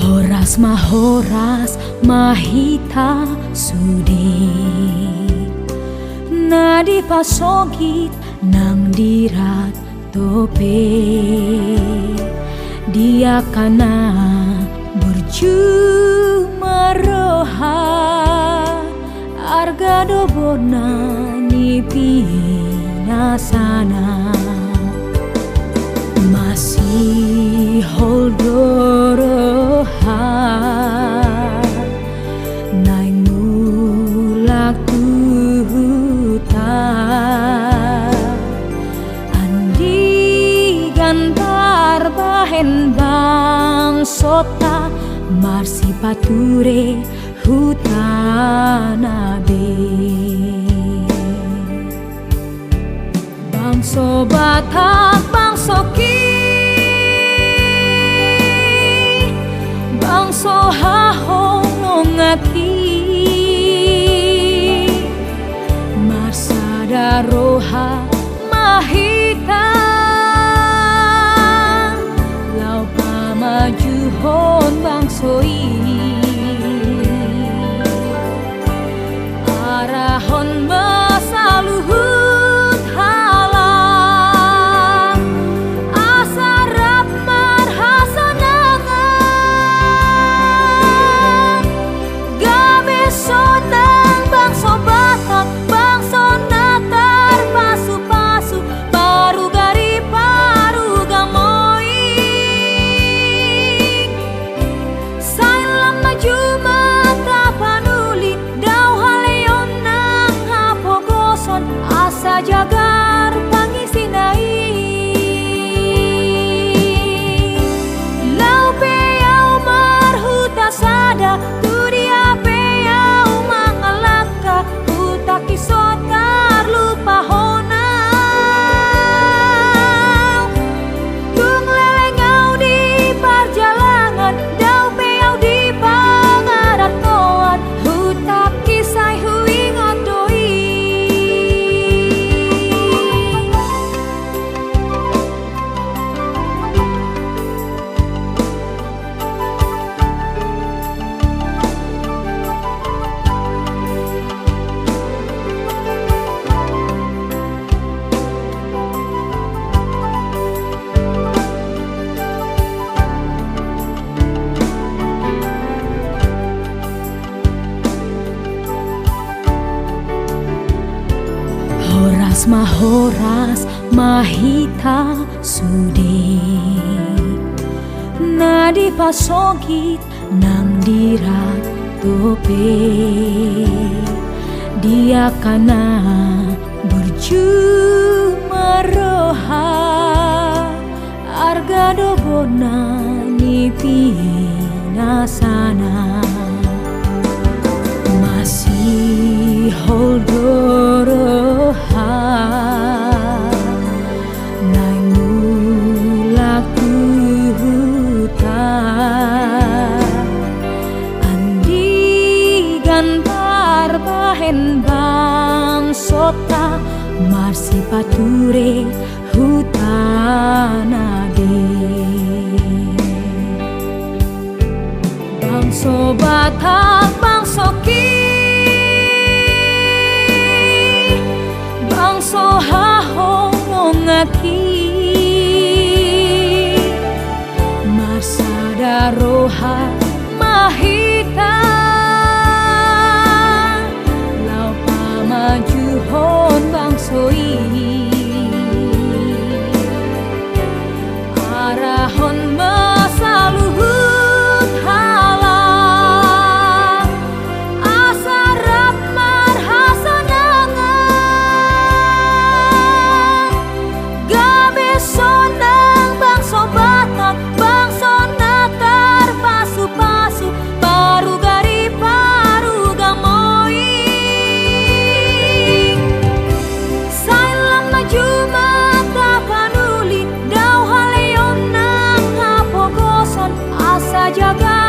Horas mahoras mahita sude nadi pasogit nang dirat tope dia kana berjuma roha arga dobona nipi nasana masih holdoroha naing mulak tuhuta andi gantar bahen bang sota marsi pature hutanabe bang sobatak bang soki bang sohahong ngaki marsada roha mahita lau pamajuhon bang soi arahon masaluhut halang asarap marhasanangan gabe sonang bang sobatak bang sonatar pasu-pasu paru gari paru gamoi sailam maju mata panuli dau haleon nang hapogoson asa jagar pangisinai lau peyau marhuta sada tudia peyau mangalaka huta kisotar lupa honau tung lelengau di perjalanan dau peyau di pangarat koan huta kisai huingot doi horas mahoras mahita sude nadi pasogit nang dirat tope dia kana berjuma roha arga dobona nipi nasana masih holdoroha naing mulak tuhuta andi gantar bahen bang sota marsi pature hutanabe bang sobatak bang soki bang sohahong ngaki marsada roha mahita lau pamajuhon bang soi arahon masaluhut halang asarap marhasanangan gabe sonang bang sobatak bang sonatar pasu-pasu paru gari paru gamoi sailam maju mata panuli dau haleon nang hapogoson asa jaga